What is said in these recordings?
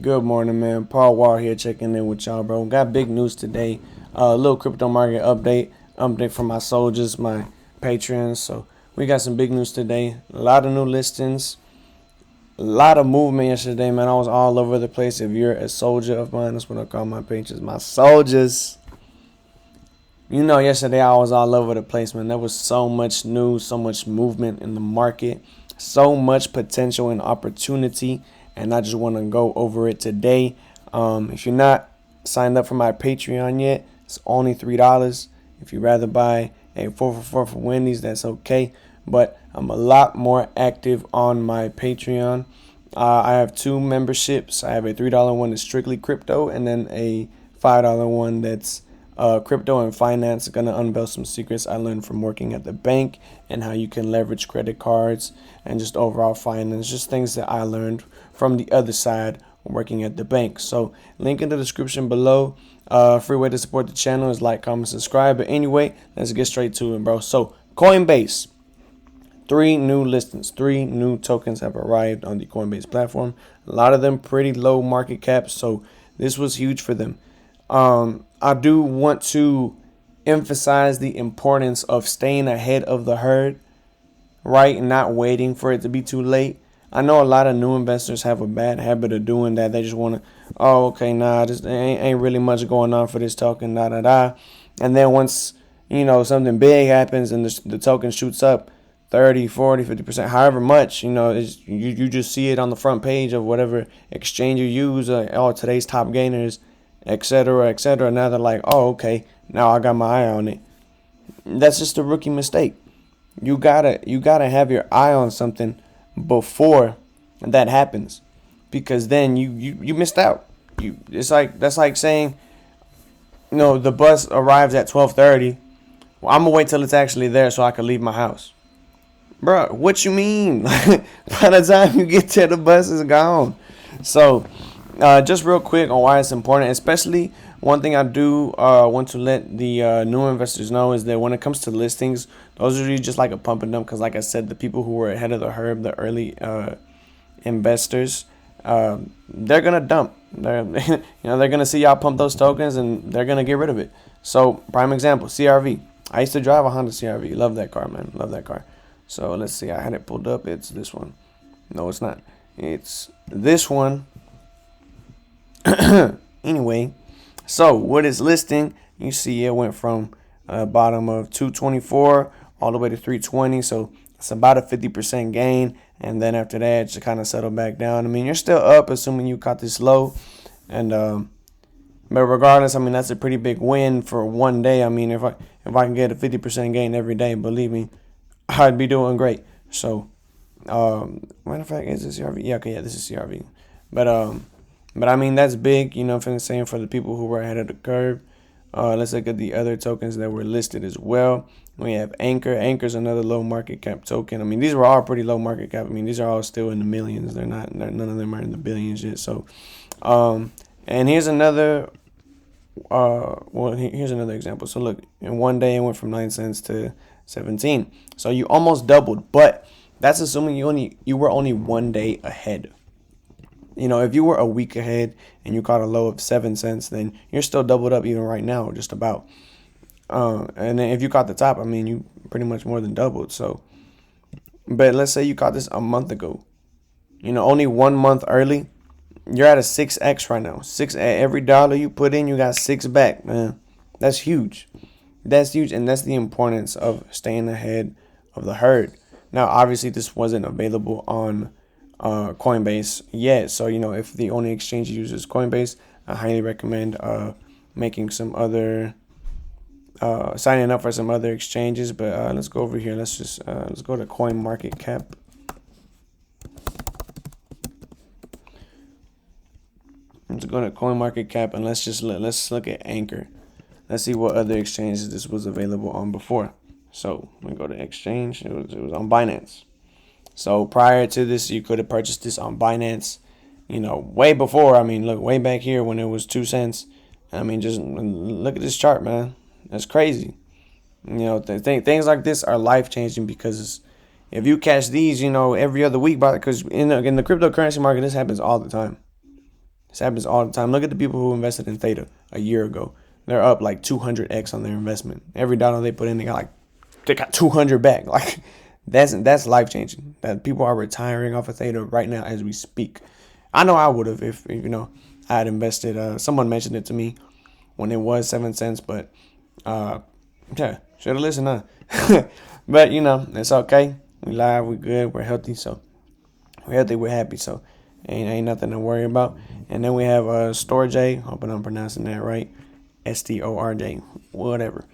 Good morning, man. Paul Wall here checking in with y'all, bro. Got big news today. A little crypto market update for my soldiers, my patrons. So we got some big news today. A lot of new listings. A lot of movement yesterday, man. I was all over the place. If you're a soldier of mine, that's what I call my patrons, my soldiers. You know, yesterday I was all over the place, man. There was so much news, so much movement in the market, so much potential and opportunity, and I just want to go over it today. If you're not signed up for my Patreon yet, it's only $3. If you'd rather buy a 4 for Wendy's, that's okay. But I'm a lot more active on my Patreon. I have two memberships. I have a $3 one that's strictly crypto, and then a $5 one that's crypto and finance. Gonna unveil some secrets I learned from working at the bank and how you can leverage credit cards and just overall finance, just things that I learned from the other side working at the bank. So link in the description below. Free way to support the channel is like, comment, subscribe. But anyway, let's get straight to it, bro. So Coinbase, 3 new listings, 3 new tokens have arrived on the Coinbase platform. A lot of them pretty low market cap, so this was huge for them. I do want to emphasize the importance of staying ahead of the herd, right? And not waiting for it to be too late. I know a lot of new investors have a bad habit of doing that. They just want to, oh, okay, nah, this ain't really much going on for this token, da. And then once, something big happens and the token shoots up 30, 40, 50%, however much, you just see it on the front page of whatever exchange you use. Today's top gainers, etc., etc. Now they're like, oh, okay, now I got my eye on it. That's just a rookie mistake. You gotta have your eye on something before that happens, because then you missed out. That's like saying, the bus arrives at 12:30. Well, I'm gonna wait till it's actually there so I can leave my house. Bro, what you mean? By the time you get there, the bus is gone. So just real quick on why it's important, especially one thing I do want to let the new investors know is that when it comes to listings, those are usually just like a pump and dump, because like I said, the people who were ahead of the herd, the early investors, they're gonna dump. They're they're gonna see y'all pump those tokens and they're gonna get rid of it. So prime example, CRV. I used to drive a Honda CRV. Love that car, man. Love that car. So let's see. I had it pulled up. It's this one. No, it's not. It's this one. Anyway, so what is listing? You see it went from bottom of 224 all the way to 320. So it's about a 50% gain. And then after that, it just kind of settled back down. I mean, you're still up, assuming you caught this low. And but regardless, I mean, that's a pretty big win for one day. I mean, if I can get a 50% gain every day, believe me, I'd be doing great. So, matter of fact, is this CRV? Yeah, okay, yeah, this is CRV. But I mean, that's big, if I'm saying, for the people who were ahead of the curve. Let's look at the other tokens that were listed as well. We have Anchor. Anchor's another low market cap token. I mean, these were all pretty low market cap. I mean, these are all still in the millions. None of them are in the billions yet. So, and here's another. Here's another example. So look, in one day it went from 9 cents to 17. So you almost doubled, but that's assuming you were only one day ahead. If you were a week ahead and you caught a low of 7 cents, then you're still doubled up even right now, just about. And then if you caught the top, I mean, you pretty much more than doubled. So, but let's say you caught this a month ago, only 1 month early, you're at a 6x right now. Every dollar you put in, you got 6 back, man. That's huge. That's huge, and that's the importance of staying ahead of the herd. Now, obviously, this wasn't available on Coinbase yet, so if the only exchange you use is Coinbase, I highly recommend making some other signing up for some other exchanges. But let's go over here. Let's go to CoinMarketCap. Let's go to CoinMarketCap and let's look at Anchor. Let's see what other exchanges this was available on before. So we go to exchange. It was on Binance. So prior to this, you could have purchased this on Binance, way before. I mean, look, way back here when it was 2 cents. I mean, just look at this chart, man. That's crazy. Things like this are life-changing, because if you catch these, every other week, because in the cryptocurrency market, this happens all the time. This happens all the time. Look at the people who invested in Theta a year ago. They're up like 200x on their investment. Every dollar they put in, they got 200 back. Like that's life changing. That people are retiring off of Theta right now as we speak. I know I would have if I had invested. Someone mentioned it to me when it was 7 cents, but yeah, should have listened, huh? But it's okay. We live, we good, we're healthy, so we're healthy, we're happy, so ain't nothing to worry about. And then we have Storj, hoping I'm pronouncing that right, STORJ, whatever.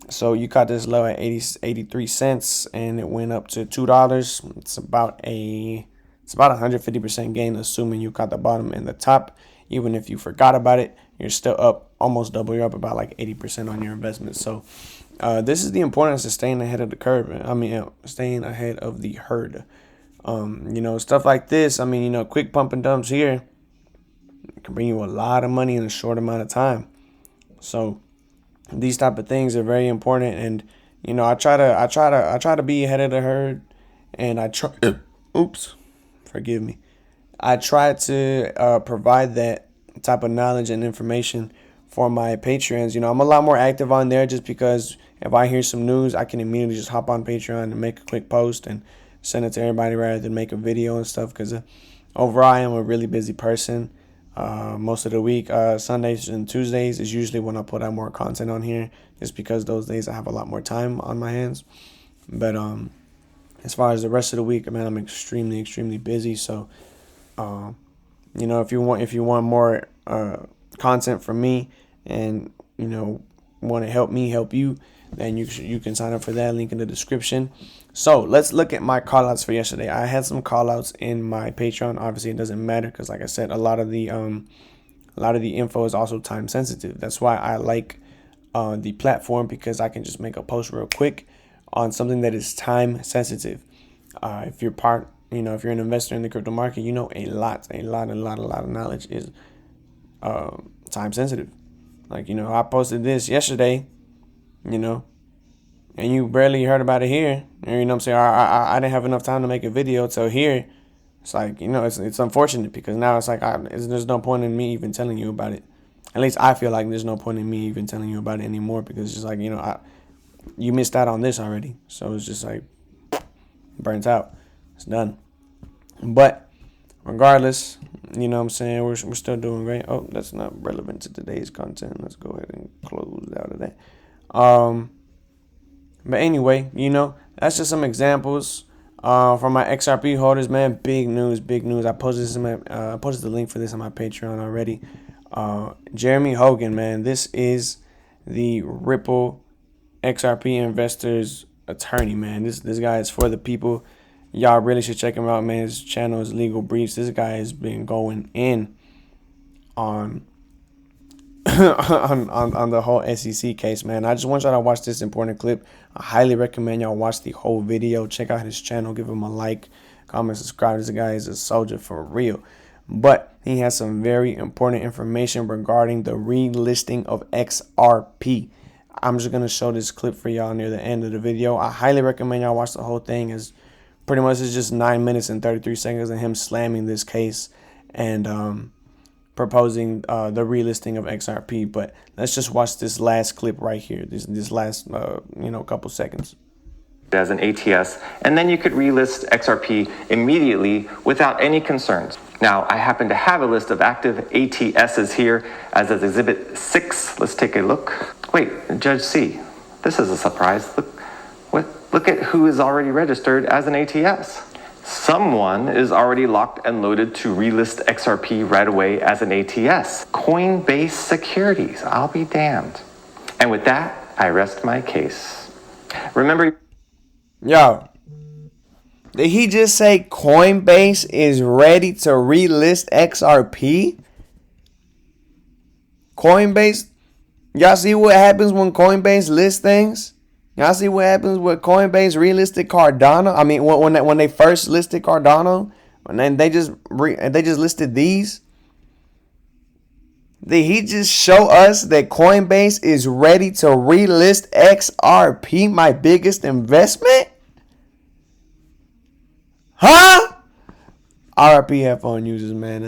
So you caught this low at 83 cents, and it went up to $2. It's about 150% gain, assuming you caught the bottom and the top. Even if you forgot about it, you're still up almost double. You're up about like 80% on your investment. So this is the importance of staying ahead of the curve. Staying ahead of the herd. Stuff like this. Quick pump and dumps here can bring you a lot of money in a short amount of time. So these type of things are very important, and I try to be ahead of the herd, and I try. Oops, forgive me. I try to provide that type of knowledge and information for my Patreons. I'm a lot more active on there just because if I hear some news, I can immediately just hop on Patreon and make a quick post and send it to everybody rather than make a video and stuff. Because overall, I am a really busy person. Most of the week, Sundays and Tuesdays is usually when I put out more content on here, just because those days I have a lot more time on my hands. But as far as the rest of the week, man, I'm extremely busy. So if you want more content from me, and want to help me help you, then you can sign up for that. Link in the description. So let's look at my callouts for yesterday. I had some callouts in my Patreon. Obviously, it doesn't matter because, like I said, a lot of the info is also time sensitive. That's why I like the platform, because I can just make a post real quick on something that is time sensitive. If you're if you're an investor in the crypto market, a lot of knowledge is time sensitive. Like, I posted this yesterday, and you barely heard about it here. I'm saying? I didn't have enough time to make a video till here. It's like, it's unfortunate, because now it's like there's no point in me even telling you about it. At least I feel like there's no point in me even telling you about it anymore, because it's just like, you missed out on this already. So it's just like burnt out. It's done. But regardless, we're still doing great. Oh, that's not relevant to today's content. Let's go ahead and close out of that. But anyway, that's just some examples from my XRP holders, man. Big news. I posted posted the link for this on my Patreon already. Jeremy Hogan, man, this is the Ripple XRP investors attorney, man. This guy is for the people. Y'all really should check him out, man. His channel is Legal Briefs. This guy has been going in on on the whole SEC case, man. I just want y'all to watch this important clip. I highly recommend y'all watch the whole video. Check out his channel. Give him a like, comment, subscribe. This guy is a soldier for real. But he has some very important information regarding the relisting of XRP. I'm just going to show this clip for y'all near the end of the video. I highly recommend y'all watch the whole thing, as pretty much it's just 9 minutes and 33 seconds of him slamming this case and proposing the relisting of XRP. But let's just watch this last clip right here. This last couple seconds. As an ATS, and then you could relist XRP immediately without any concerns. Now, I happen to have a list of active ATSs here as of Exhibit 6. Let's take a look. Wait, Judge C, this is a surprise. Look at who is already registered as an ATS. Someone is already locked and loaded to relist XRP right away as an ATS. Coinbase Securities, I'll be damned. And with that, I rest my case. Remember... Yo, did he just say Coinbase is ready to relist XRP? Coinbase, y'all see what happens when Coinbase lists things? Y'all see what happens when Coinbase relisted Cardano? I mean, when they first listed Cardano, and then they just listed these. Did he just show us that Coinbase is ready to relist XRP, my biggest investment? Huh? RIP headphone users, man.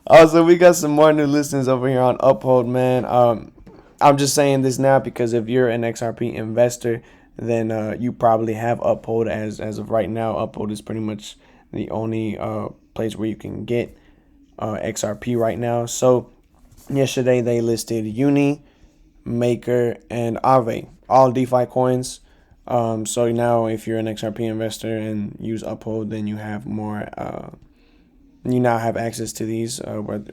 Also, we got some more new listings over here on Uphold, man. I'm just saying this now because if you're an XRP investor, then you probably have Uphold as of right now. Uphold is pretty much the only place where you can get XRP right now. So yesterday they listed Uni, Maker, and Aave, all DeFi coins. So now if you're an XRP investor and use Uphold, then you have more. You now have access to these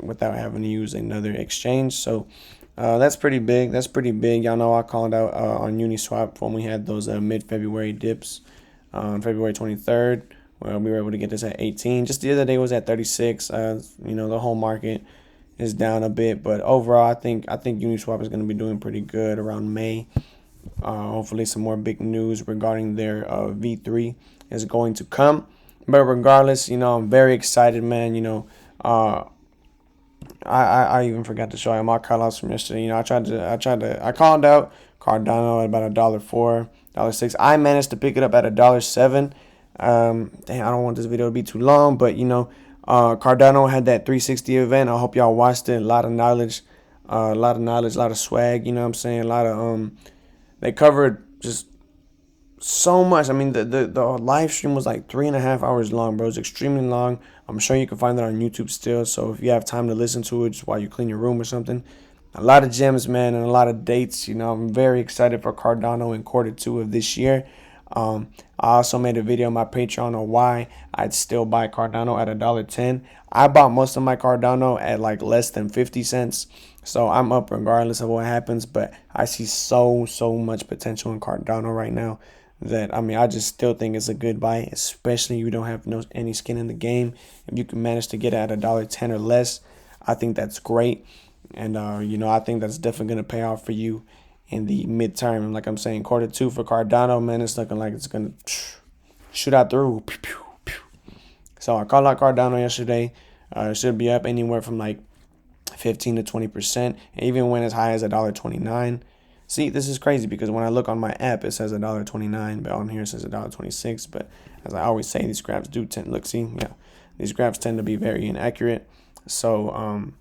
without having to use another exchange. So that's pretty big. That's pretty big. Y'all know I called out on Uniswap when we had those mid-February dips on February 23rd. Well, we were able to get this at 18. Just the other day was at 36. The whole market is down a bit, but overall, I think Uniswap is going to be doing pretty good around May. Hopefully, some more big news regarding their V3 is going to come. But regardless, I'm very excited, man. I even forgot to show you my call outs from yesterday. I called out Cardano at about $1.04, $1.06. I managed to pick it up at $1.07. Dang, I don't want this video to be too long, but Cardano had that 360 event. I hope y'all watched it. A lot of knowledge, a lot of swag. You know what I'm saying? A lot of they covered just so much. I mean, the live stream was like 3.5 hours long, bro. It's extremely long. I'm sure you can find that on YouTube still. So if you have time to listen to it just while you clean your room or something, a lot of gems, man, and a lot of dates. I'm very excited for Cardano in Q2 of this year. I also made a video on my Patreon on why I'd still buy Cardano at $1.10. I bought most of my Cardano at like less than 50 cents. So I'm up regardless of what happens. But I see so much potential in Cardano right now that, I just still think it's a good buy, especially if you don't have any skin in the game. If you can manage to get it at $1.10 or less, I think that's great. And, I think that's definitely going to pay off for you in the midterm. And like I'm saying, Q2 for Cardano, man, it's looking like it's going to shoot out through. So I called out Cardano yesterday. It should be up anywhere from like 15 to 20%, even went as high as $1.29. See, this is crazy because when I look on my app, it says $1.29, but on here it says $1.26. But as I always say, these graphs do tend, these graphs tend to be very inaccurate. So,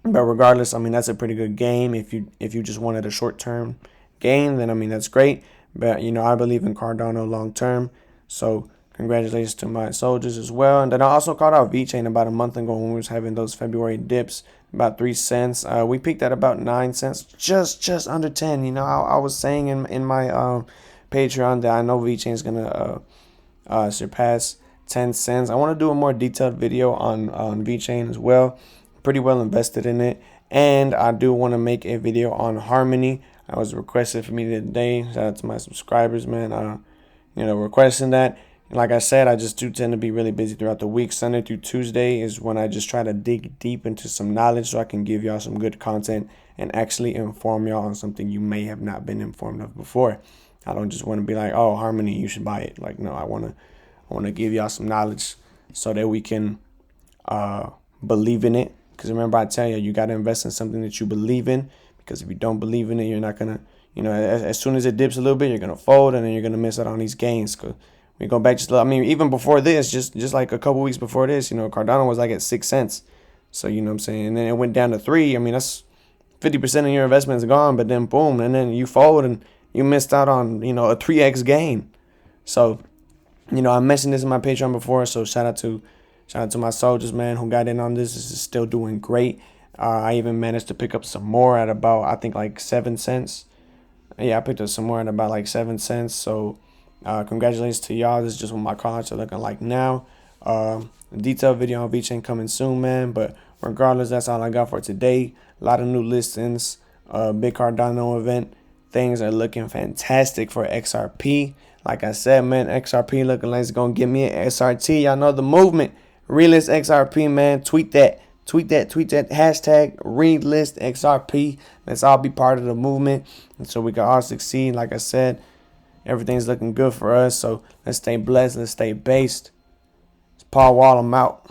but regardless, that's a pretty good game. If you just wanted a short-term gain, then that's great. But I believe in Cardano long-term. So congratulations to my soldiers as well. And then I also called out VeChain about a month ago when we was having those February dips, about 3 cents. We peaked at about 9 cents, just under 10. I was saying in my Patreon that I know VeChain is gonna surpass 10 cents. I want to do a more detailed video on VeChain as well. Pretty well invested in it, and I do want to make a video on Harmony. I was requested for me today. Shout out to my subscribers, man. Requesting that. And like I said, I just do tend to be really busy throughout the week. Sunday through Tuesday is when I just try to dig deep into some knowledge so I can give y'all some good content and actually inform y'all on something you may have not been informed of before. I don't just want to be like, oh, Harmony, you should buy it. Like, no, I want to give y'all some knowledge so that we can believe in it. Because remember, I tell you, you got to invest in something that you believe in. Because if you don't believe in it, you're not going to, as soon as it dips a little bit, you're going to fold and then you're going to miss out on these gains. Cause we go back even before this, just like a couple weeks before this, Cardano was like at 6 cents. So, you know what I'm saying? And then it went down to 3. That's 50% of your investment is gone. But then boom, and then you fold and you missed out on, a 3x gain. So, I mentioned this in my Patreon before. So shout out to my soldiers, man, who got in on this. This is still doing great. I even managed to pick up some more at about, I think, like 7 cents. Yeah, I picked up some more at about like 7 cents. So congratulations to y'all. This is just what my cards are looking like now. A detailed video on VeChain coming soon, man. But regardless, that's all I got for today. A lot of new listings. Big Cardano event. Things are looking fantastic for XRP. Like I said, man, XRP looking like it's going to give me an SRT. Y'all know the movement. Relist XRP, man. Tweet that. Hashtag Relist XRP. Let's all be part of the movement. And so we can all succeed. Like I said, everything's looking good for us. So let's stay blessed. Let's stay based. It's Paul Wall. I'm out.